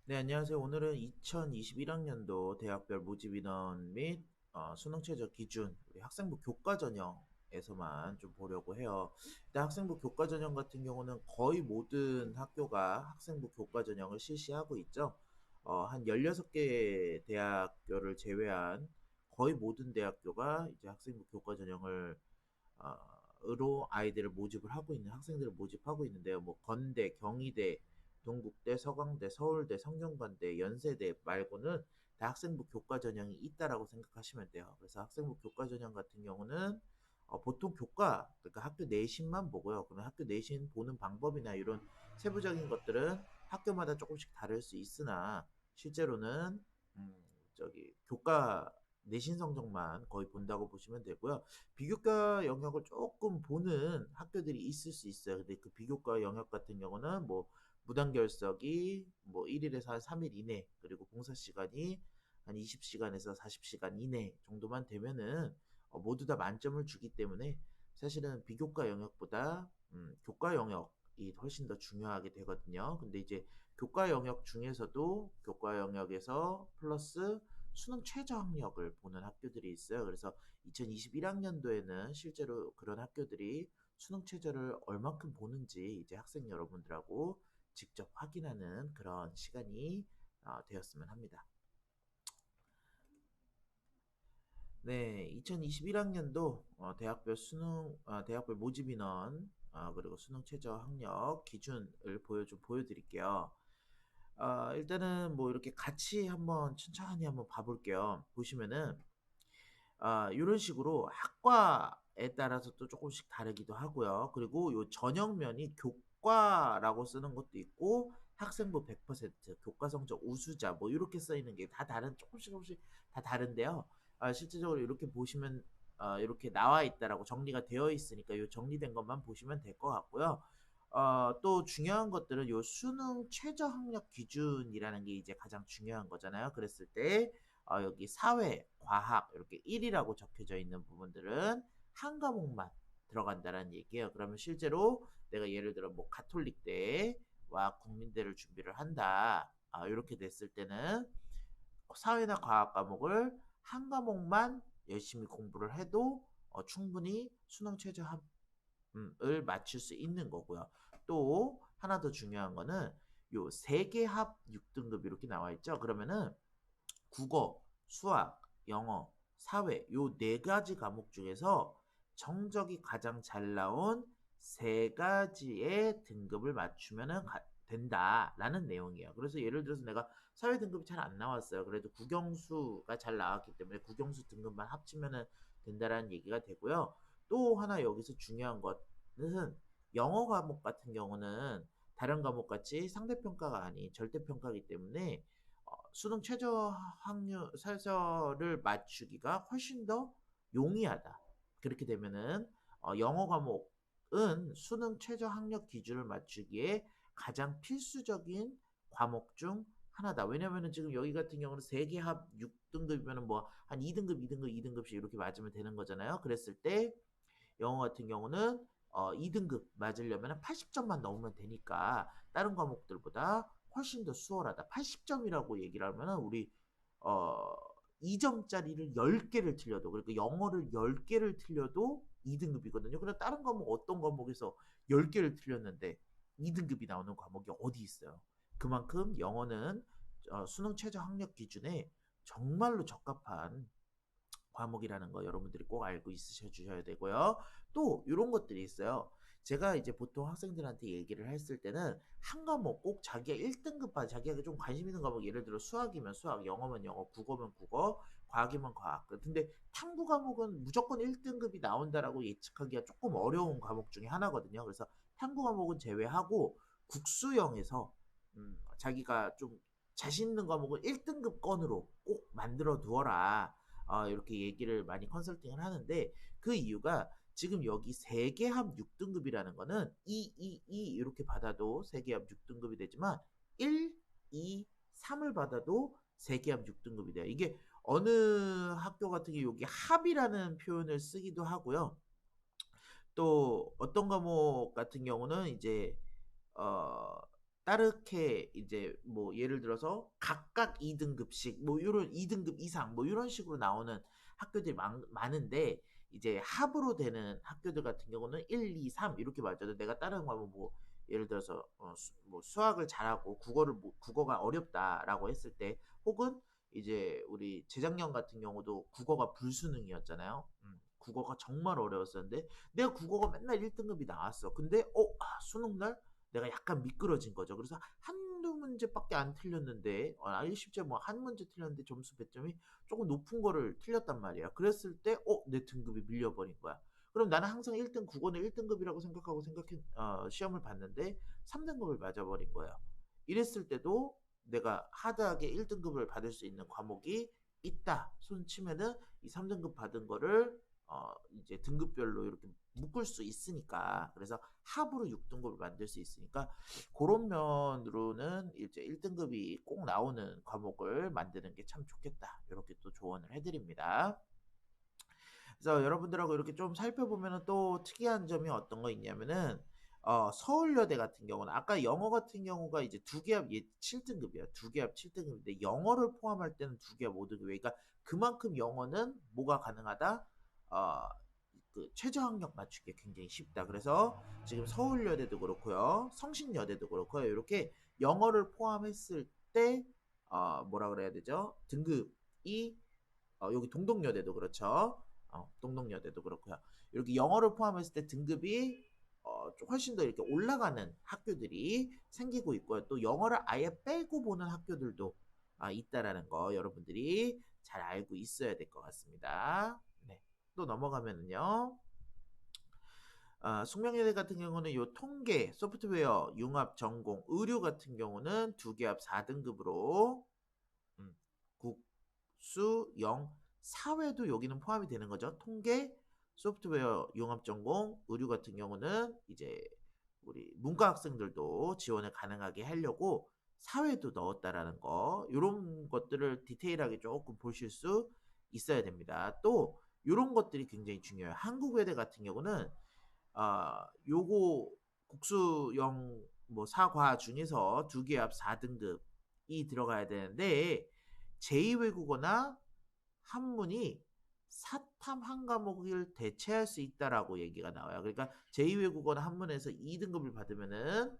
네, 안녕하세요. 오늘은 2021학년도 대학별 모집 인원 및 수능 최저 기준, 우리 학생부 교과 전형에서만 좀 보려고 해요. 일단 학생부 교과 전형 같은 경우는 거의 모든 학교가 학생부 교과 전형을 실시하고 있죠. 한 16개 대학교를 제외한 거의 모든 대학교가 이제 학생부 교과 전형을 어, 으로 아이들을 모집을 하고 있는 학생들을 모집하고 있는데요. 뭐 건대, 경희대, 동국대, 서강대, 서울대, 성균관대, 연세대 말고는 다 학생부 교과 전형이 있다라고 생각하시면 돼요. 그래서 학생부 교과 전형 같은 경우는 보통 교과, 그러니까 학교 내신만 보고요. 그러면 학교 내신 보는 방법이나 이런 세부적인 것들은 학교마다 조금씩 다를 수 있으나 실제로는 음, 교과 내신 성적만 거의 본다고 보시면 되고요. 비교과 영역을 조금 보는 학교들이 있을 수 있어요. 근데 그 비교과 영역 같은 경우는 뭐 무단결석이 뭐 1일에서 한 3일 이내, 그리고 봉사 시간이 한 20시간에서 40시간 이내 정도만 되면은 모두 다 만점을 주기 때문에 사실은 비교과 영역보다 교과 영역이 훨씬 더 중요하게 되거든요. 근데 이제 교과 영역 중에서도 교과 영역에서 플러스 수능 최저 학력을 보는 학교들이 있어요. 그래서 2021학년도에는 실제로 그런 학교들이 수능 최저를 얼마큼 보는지 이제 학생 여러분들하고 직접 확인하는 그런 시간이 되었으면 합니다. 네, 2021학년도 대학별 모집 인원, 그리고 수능 최저 학력 기준을 좀 보여드릴게요. 일단은 뭐 이렇게 같이 한번 천천히 한번 봐볼게요. 보시면은 이런 식으로 학과에 따라서 또 조금씩 다르기도 하고요. 그리고 요 전형면이 교과라고 쓰는 것도 있고 학생부 100% 교과 성적 우수자 뭐 이렇게 써 있는 게 다 다른 조금씩 다 다른데요. 실제적으로 이렇게 보시면 이렇게 나와 있다라고 정리가 되어 있으니까 요 정리된 것만 보시면 될 것 같고요. 또 중요한 것들은 요 수능 최저 학력 기준이라는 게 이제 가장 중요한 거잖아요. 그랬을 때 여기 사회, 과학 이렇게 1이라고 적혀져 있는 부분들은 한 과목만 들어간다는 얘기예요. 그러면 실제로 내가 예를 들어 뭐 가톨릭대와 국민대를 준비를 한다. 이렇게 됐을 때는 사회나 과학 과목을 한 과목만 열심히 공부를 해도 충분히 수능 최저 을 맞출 수 있는 거고요. 또 하나 더 중요한 거는 요 세계합 6등급 이렇게 나와 있죠. 그러면은 국어, 수학, 영어, 사회 요 네 가지 과목 중에서 성적이 가장 잘 나온 세 가지의 등급을 맞추면은 된다라는 내용이에요. 그래서 예를 들어서 내가 사회 등급이 잘 안 나왔어요. 그래도 국영수가 잘 나왔기 때문에 국영수 등급만 합치면은 된다라는 얘기가 되고요. 또 하나 여기서 중요한 것은 영어 과목 같은 경우는 다른 과목 같이 상대평가가 아닌 절대평가이기 때문에 수능 최저 확률 최저를 맞추기가 훨씬 더 용이하다. 그렇게 되면은 영어 과목은 수능 최저 학력 기준을 맞추기에 가장 필수적인 과목 중 하나다. 왜냐면은 지금 여기 같은 경우는 세개 합 6등급이면은 뭐 한 2등급, 2등급, 2등급씩 이렇게 맞으면 되는 거잖아요. 그랬을 때 영어 같은 경우는 2등급 맞으려면 80점만 넘으면 되니까 다른 과목들보다 훨씬 더 수월하다. 80점이라고 얘기를 하면은 우리 어 2점짜리를 10개를 틀려도 그러니까 영어를 10개를 틀려도 2등급이거든요. 그럼 다른 과목 어떤 과목에서 10개를 틀렸는데 2등급이 나오는 과목이 어디 있어요? 그만큼 영어는 수능 최저 학력 기준에 정말로 적합한 과목이라는 거 여러분들이 꼭 알고 있으셔 주셔야 되고요. 또 이런 것들이 있어요. 제가 이제 보통 학생들한테 얘기를 했을 때는 한 과목 꼭 자기가 1등급 반 자기가 좀 관심 있는 과목 예를 들어 수학이면 수학, 영어면 영어, 국어면 국어, 과학이면 과학. 근데 탐구 과목은 무조건 1등급이 나온다라고 예측하기가 조금 어려운 과목 중에 하나거든요. 그래서 탐구 과목은 제외하고 국수형에서 자기가 좀 자신 있는 과목을 1등급 건으로 꼭 만들어 두어라. 이렇게 얘기를 많이 컨설팅을 하는데 그 이유가 지금 여기 세계합 6등급이라는 거는 2 이렇게 받아도 세계합 6등급이 되지만 1, 2, 3을 받아도 세계합 6등급이 돼요. 이게 어느 학교 같은 게 여기 합이라는 표현을 쓰기도 하고요. 또 어떤 과목 같은 경우는 이제 어 따르게 이제 뭐 예를 들어서 각각 2등급씩 뭐 요런 2등급 이상 뭐 요런 식으로 나오는 학교들이 많은데 이제 합으로 되는 학교들 같은 경우는 1, 2, 3 이렇게 맞아도 내가 다른 과목 뭐 예를 들어서 뭐 수학을 잘하고 국어가 어렵다라고 했을 때 혹은 이제 우리 재작년 같은 경우도 국어가 불수능이었잖아요. 국어가 정말 어려웠었는데 내가 국어가 맨날 1등급이 나왔어. 근데 수능 날 내가 약간 미끄러진 거죠. 그래서 한두 문제밖에 안 틀렸는데 실제 뭐 한 문제 틀렸는데 점수 배점이 조금 높은 거를 틀렸단 말이야. 그랬을 때 내 등급이 밀려버린 거야. 그럼 나는 항상 1등 국어는 1등급이라고 생각하고 시험을 봤는데 3등급을 맞아버린 거예요. 이랬을 때도 내가 하드하게 1등급을 받을 수 있는 과목이 있다. 손 치면은 이 3등급 받은 거를 이제 등급별로 이렇게 묶을 수 있으니까 그래서 합으로 6등급을 만들 수 있으니까 그런 면으로는 이제 1등급이 꼭 나오는 과목을 만드는 게 참 좋겠다. 이렇게 또 조언을 해드립니다. 그래서 여러분들하고 이렇게 좀 살펴보면 또 특이한 점이 어떤 거 있냐면은 서울여대 같은 경우는 아까 영어 같은 경우가 이제 두 개합 7등급이야. 두 개합 7등급인데 영어를 포함할 때는 두 개합 5등급이야. 그러니까 그만큼 영어는 뭐가 가능하다? 어, 그 최저 학력 맞추기 굉장히 쉽다. 그래서 지금 서울여대도 그렇고요. 성신여대도 그렇고요. 이렇게 영어를 포함했을 때 뭐라 그래야 되죠? 등급이 여기 동덕여대도 그렇죠. 동덕여대도 그렇고요. 이렇게 영어를 포함했을 때 등급이 좀 훨씬 더 이렇게 올라가는 학교들이 생기고 있고요. 또 영어를 아예 빼고 보는 학교들도 있다라는 거 여러분들이 잘 알고 있어야 될 것 같습니다. 네. 또 넘어가면은요. 숙명여대 같은 경우는 요 통계, 소프트웨어, 융합 전공, 의료 같은 경우는 두 개합 4등급으로 국수, 영, 사회도 여기는 포함이 되는 거죠. 통계, 소프트웨어, 융합 전공, 의료 같은 경우는 이제 우리 문과 학생들도 지원을 가능하게 하려고 사회도 넣었다라는 거, 이런 것들을 디테일하게 조금 보실 수 있어야 됩니다. 또 이런 것들이 굉장히 중요해요. 한국외대 같은 경우는 요거 국수형 뭐 사과 중에서 두 개 합 4등급이 들어가야 되는데 제2외국어나 한문이 사탐 한 과목을 대체할 수 있다라고 얘기가 나와요. 그러니까 제2외국어나 한문에서 2등급을 받으면은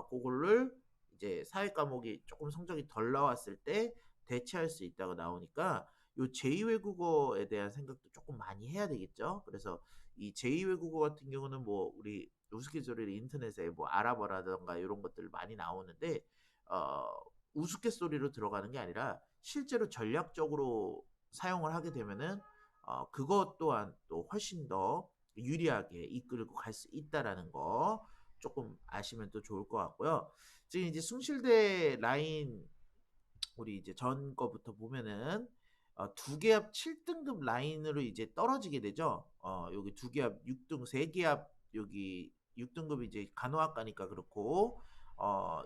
그거를 이제 사회 과목이 조금 성적이 덜 나왔을 때 대체할 수 있다고 나오니까 요 제2외국어에 대한 생각도 조금 많이 해야 되겠죠. 그래서 이 제2외국어 같은 경우는 뭐 우리 우스갯소리를 인터넷에 뭐 알아보라던가 이런 것들 많이 나오는데 어, 우스갯소리로 들어가는 게 아니라 실제로 전략적으로 사용을 하게 되면은 그것 또한 또 훨씬 더 유리하게 이끌고 갈 수 있다라는 거 조금 아시면 또 좋을 것 같고요. 지금 이제 숭실대 라인 우리 이제 전 거부터 보면은 두 개합 7등급 라인으로 이제 떨어지게 되죠. 여기 두 개합 6등, 세 개합 여기 6등급이 이제 간호학과니까 그렇고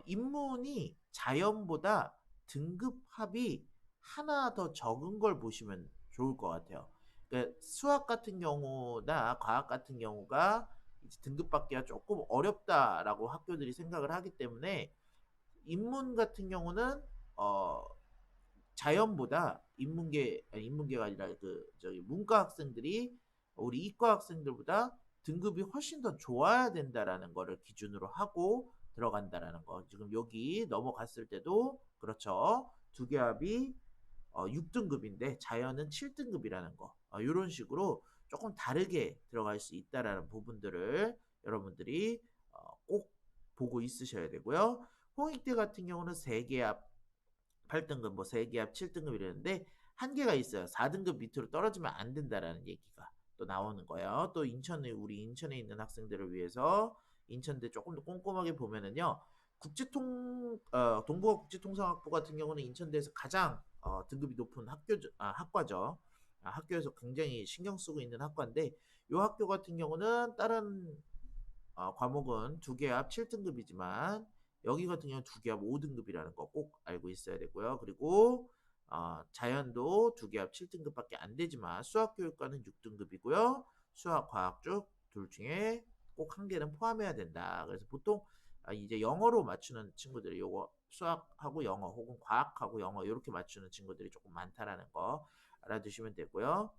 인문이 자연보다 등급합이 하나 더 적은 걸 보시면 좋을 것 같아요. 그러니까 수학 같은 경우나 과학 같은 경우가 이제 등급받기가 조금 어렵다라고 학교들이 생각을 하기 때문에 인문 같은 경우는 어 자연보다 인문계가 아니라 그 저기 문과 학생들이 우리 이과 학생들보다 등급이 훨씬 더 좋아야 된다라는 거를 기준으로 하고 들어간다라는 거. 지금 여기 넘어갔을 때도 그렇죠. 두 개합이 6등급인데 자연은 7등급이라는 거. 이런 식으로 조금 다르게 들어갈 수 있다라는 부분들을 여러분들이 꼭 보고 있으셔야 되고요. 홍익대 같은 경우는 3개합 8등급, 뭐 3개합 7등급 이랬는데 한계가 있어요. 4등급 밑으로 떨어지면 안 된다라는 얘기가 또 나오는 거예요. 또 우리 인천에 있는 학생들을 위해서 인천대 조금 더 꼼꼼하게 보면은요. 동부가 국제통상학부 같은 경우는 인천대에서 가장 등급이 높은 학과죠. 학교에서 굉장히 신경 쓰고 있는 학과인데 이 학교 같은 경우는 다른 과목은 두 개 합 7등급이지만 여기 같은 경우는 두 개 합 5등급이라는 거 꼭 알고 있어야 되고요. 그리고 자연도 두 개 합 7등급밖에 안 되지만 수학교육과는 6등급이고요. 수학, 과학 쪽 둘 중에 꼭 한 개는 포함해야 된다. 그래서 보통 이제 영어로 맞추는 친구들이 요거 수학하고 영어 혹은 과학하고 영어 이렇게 맞추는 친구들이 조금 많다라는 거 알아두시면 되고요.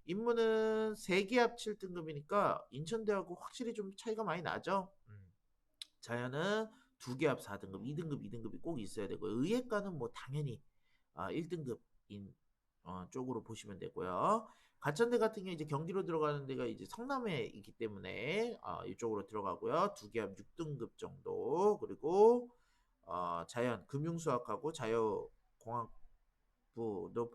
인문은 3개 합 7등급이니까 인천대하고 확실히 좀 차이가 많이 나죠. 자연은 2개 합 4등급, 2등급, 2등급이 꼭 있어야 되고 의예과는 뭐 당연히 1등급인 쪽으로 보시면 되고요. 가천대 같은 경우 이제 경기로 들어가는 데가 이제 성남에 있기 때문에 이쪽으로 들어가고요. 2개 합 6등급 정도 그리고 자연 금융수학하고 자유공학부도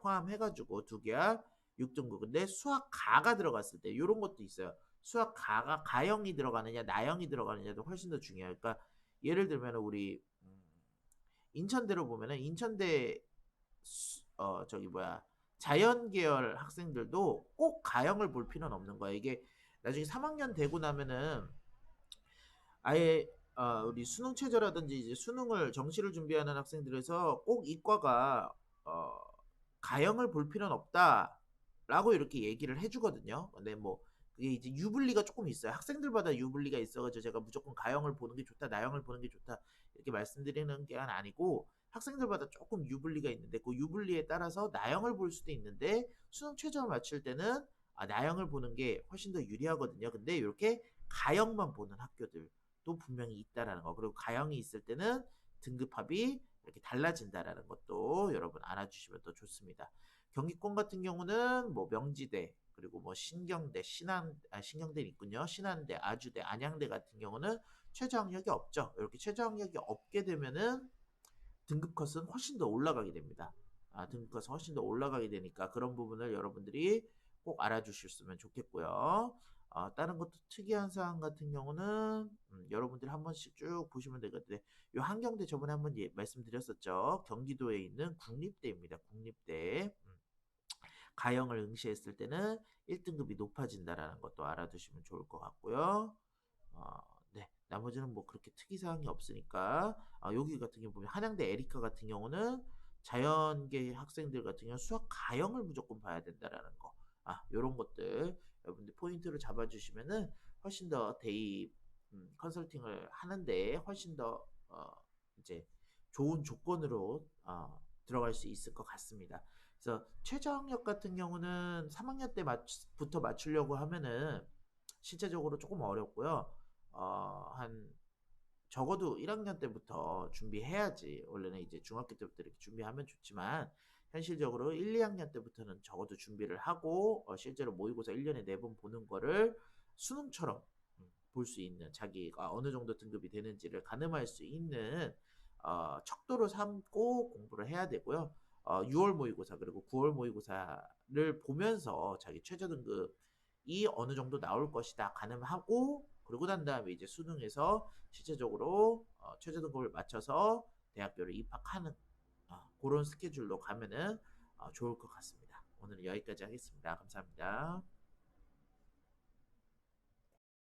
포함해가지고 2개 합 6등급. 근데 수학가가 들어갔을 때 이런 것도 있어요. 수학가가 가형이 들어가느냐 나형이 들어가느냐도 훨씬 더 중요해요. 그러니까 예를 들면 우리 인천대로 보면은 인천대 저기 뭐야 자연 계열 학생들도 꼭 가형을 볼 필요는 없는 거야. 이게 나중에 3학년 되고 나면은 아예 우리 수능 최저라든지 이제 수능을 정시를 준비하는 학생들에서 꼭 이과가 어, 가형을 볼 필요는 없다라고 이렇게 얘기를 해주거든요. 근데 뭐 그게 이제 유불리가 조금 있어요. 학생들마다 유불리가 있어가지고 제가 무조건 가형을 보는 게 좋다, 나형을 보는 게 좋다 이렇게 말씀드리는 게 아니고 학생들마다 조금 유불리가 있는데 그 유불리에 따라서 나형을 볼 수도 있는데 수능 최저를 맞출 때는 나형을 보는 게 훨씬 더 유리하거든요. 근데 이렇게 가형만 보는 학교들도 분명히 있다라는 거. 그리고 가형이 있을 때는 등급합이 이렇게 달라진다라는 것도 여러분 알아주시면 더 좋습니다. 경기권 같은 경우는 뭐 명지대 그리고 뭐 신경대, 신경대 있군요. 신한대, 아주대, 안양대 같은 경우는 최저 학력이 없죠. 이렇게 최저 학력이 없게 되면은 등급 컷은 훨씬 더 올라가게 됩니다. 등급 컷은 훨씬 더 올라가게 되니까 그런 부분을 여러분들이 꼭 알아주셨으면 좋겠고요. 다른 것도 특이한 사항 같은 경우는 여러분들이 한 번씩 쭉 보시면 되거든요. 이 한경대 저번에 한번 말씀드렸었죠. 경기도에 있는 국립대입니다. 국립대. 가형을 응시했을 때는 1등급이 높아진다라는 것도 알아두시면 좋을 것 같고요. 어, 네, 나머지는 뭐 그렇게 특이사항이 없으니까 여기 같은 경우 보면 한양대 에리카 같은 경우는 자연계 학생들 같은 경우 수학 가형을 무조건 봐야 된다라는 거. 요런 것들 여러분들 포인트를 잡아주시면은 훨씬 더 대입 컨설팅을 하는데 훨씬 더 이제 좋은 조건으로 들어갈 수 있을 것 같습니다. 그래서 최저 학력 같은 경우는 3학년 때부터 맞추려고 하면은 실제적으로 조금 어렵고요. 한 적어도 1학년 때부터 준비해야지. 원래는 이제 중학교 때부터 이렇게 준비하면 좋지만 현실적으로 1, 2학년 때부터는 적어도 준비를 하고 실제로 모의고사 1년에 4번 보는 거를 수능처럼 볼 수 있는 자기가 어느 정도 등급이 되는지를 가늠할 수 있는 척도로 삼고 공부를 해야 되고요. 6월 모의고사 그리고 9월 모의고사를 보면서 자기 최저 등급이 어느 정도 나올 것이다 가늠하고 그러고 난 다음에 이제 수능에서 실제적으로 최저 등급을 맞춰서 대학교를 입학하는 그런 스케줄로 가면은 좋을 것 같습니다. 오늘은 여기까지 하겠습니다. 감사합니다.